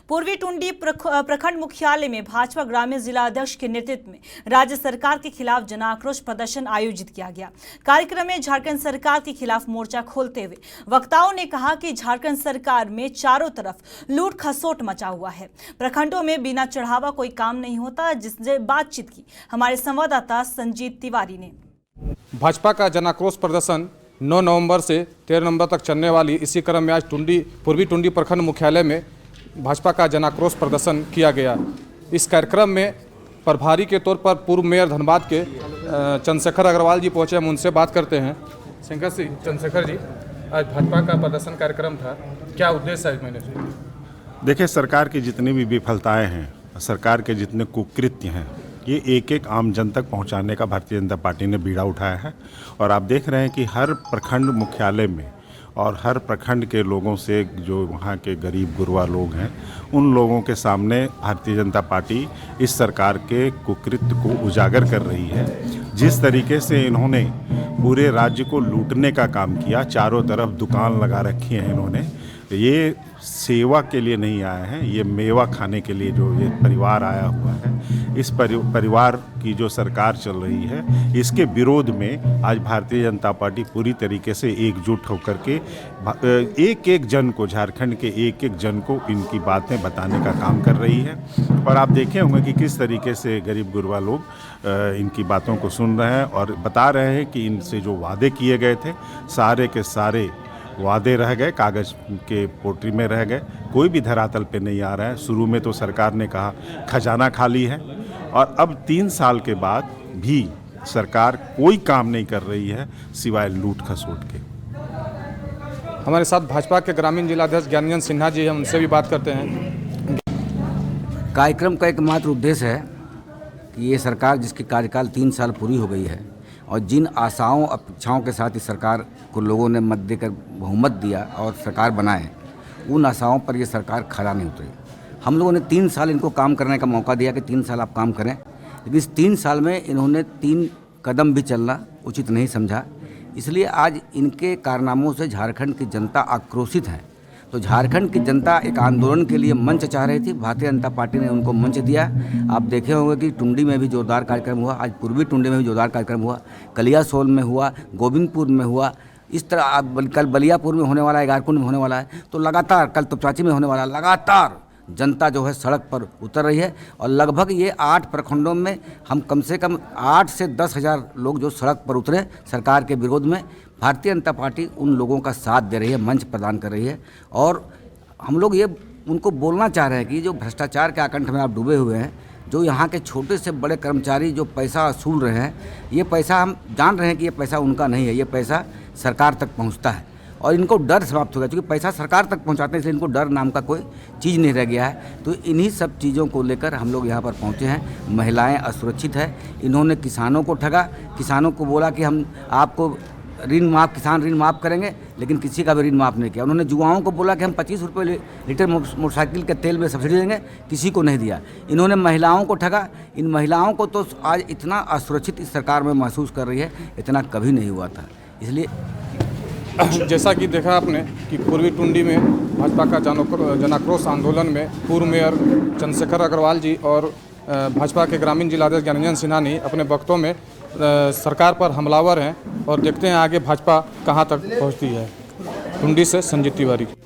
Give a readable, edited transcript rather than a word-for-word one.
पूर्वी टुंडी प्रखंड मुख्यालय में भाजपा ग्रामीण जिला अध्यक्ष के नेतृत्व में राज्य सरकार के खिलाफ जन आक्रोश प्रदर्शन आयोजित किया गया। कार्यक्रम में झारखंड सरकार के खिलाफ मोर्चा खोलते हुए वक्ताओं ने कहा कि झारखंड सरकार में चारों तरफ लूट खसोट मचा हुआ है। प्रखंडों में बिना चढ़ावा कोई काम नहीं होता, जिससे बातचीत की हमारे संवाददाता संजीत तिवारी ने। भाजपा का जन आक्रोश प्रदर्शन 9 नवंबर से 13 नवंबर तक चलने वाली इसी क्रम में आज पूर्वी टुंडी प्रखंड मुख्यालय में भाजपा का जन आक्रोश प्रदर्शन किया गया। इस कार्यक्रम में प्रभारी के तौर पर पूर्व मेयर धनबाद के चंद्रशेखर अग्रवाल जी पहुंचे। हम उनसे बात करते हैं। चंद्रशेखर जी, आज भाजपा का प्रदर्शन कार्यक्रम था, क्या उद्देश्य है महीने से? देखिए, सरकार की जितनी भी विफलताएं हैं, सरकार के जितने कुकृत्य हैं, ये एक एक आम जन तक पहुंचाने का भारतीय जनता पार्टी ने बीड़ा उठाया है। और आप देख रहे हैं कि हर प्रखंड मुख्यालय में और हर प्रखंड के लोगों से, जो वहाँ के गरीब गुरबा लोग हैं, उन लोगों के सामने भारतीय जनता पार्टी इस सरकार के कुकृत्य को उजागर कर रही है। जिस तरीके से इन्होंने पूरे राज्य को लूटने का काम किया, चारों तरफ दुकान लगा रखी है इन्होंने। ये सेवा के लिए नहीं आए हैं, ये मेवा खाने के लिए जो ये परिवार आया हुआ है, इस परिवार की जो सरकार चल रही है, इसके विरोध में आज भारतीय जनता पार्टी पूरी तरीके से एकजुट होकर के एक एक जन को, झारखंड के एक एक जन को इनकी बातें बताने का काम कर रही है। और आप देखे होंगे कि किस तरीके से गरीब गुरबा लोग इनकी बातों को सुन रहे हैं और बता रहे हैं कि इनसे जो वादे किए गए थे, सारे के सारे वादे रह गए, कागज़ के पोटरी में रह गए, कोई भी धरातल पे नहीं आ रहा है। शुरू में तो सरकार ने कहा खजाना खाली है, और अब 3 साल के बाद भी सरकार कोई काम नहीं कर रही है सिवाय लूट खसोट के। हमारे साथ भाजपा के ग्रामीण जिला अध्यक्ष ज्ञानरंजन सिन्हा जी हैं, उनसे भी बात करते हैं। कार्यक्रम का एकमात्र उद्देश्य है कि ये सरकार, जिसकी कार्यकाल 3 साल पूरी हो गई है और जिन आशाओं अपेक्षाओं के साथ इस सरकार को लोगों ने मत देकर बहुमत दिया और सरकार बनाए, उन आशाओं पर ये सरकार खरा नहीं उतरी। हम लोगों ने 3 साल इनको काम करने का मौका दिया कि 3 साल आप काम करें, लेकिन इस 3 साल में इन्होंने 3 कदम भी चलना उचित नहीं समझा। इसलिए आज इनके कारनामों से झारखंड की जनता आक्रोशित है। तो झारखंड की जनता एक आंदोलन के लिए मंच चाह रही थी, भारतीय जनता पार्टी ने उनको मंच दिया। आप देखे होंगे कि टुंडी में भी जोरदार कार्यक्रम हुआ, आज पूर्वी टुंडी में भी जोरदार कार्यक्रम हुआ, कलियासोल में हुआ, गोविंदपुर में हुआ, इस तरह कल बलियापुर में होने वाला है, गारकुंड में होने वाला है। तो लगातार कल तुपचाची में होने वाला है, लगातार जनता जो है सड़क पर उतर रही है। और लगभग ये 8 प्रखंडों में हम कम से कम 8 से 10 हज़ार लोग जो सड़क पर उतरे सरकार के विरोध में। भारतीय जनता पार्टी उन लोगों का साथ दे रही है, मंच प्रदान कर रही है। और हम लोग ये उनको बोलना चाह रहे हैं कि जो भ्रष्टाचार के आकंठ में आप डूबे हुए हैं, जो यहाँ के छोटे से बड़े कर्मचारी जो पैसा वसूल रहे हैं, ये पैसा हम जान रहे हैं कि ये पैसा उनका नहीं है, ये पैसा सरकार तक पहुँचता है। और इनको डर समाप्त हो गया, क्योंकि पैसा सरकार तक पहुंचाते हैं, इसलिए इनको डर नाम का कोई चीज़ नहीं रह गया है। तो इन्हीं सब चीज़ों को लेकर हम लोग यहाँ पर पहुँचे हैं। महिलाएं असुरक्षित है। इन्होंने किसानों को ठगा, किसानों को बोला कि हम आपको किसान ऋण माफ़ करेंगे, लेकिन किसी का भी ऋण माफ़ नहीं किया। उन्होंने युवाओं को बोला कि हम 25 रुपये लीटर मोटरसाइकिल के तेल में सब्सिडी देंगे, किसी को नहीं दिया। इन्होंने महिलाओं को ठगा। इन महिलाओं को तो आज इतना असुरक्षित इस सरकार में महसूस कर रही है, इतना कभी नहीं हुआ था। इसलिए जैसा कि देखा आपने कि पूर्वी टुंडी में भाजपा का जन आक्रोश आंदोलन में पूर्व मेयर चंद्रशेखर अग्रवाल जी और भाजपा के ग्रामीण जिला अध्यक्ष ज्ञानरंजन सिन्हा ने अपने वक्तों में सरकार पर हमलावर हैं। और देखते हैं आगे भाजपा कहां तक पहुंचती है। टुंडी से संजीत तिवारी।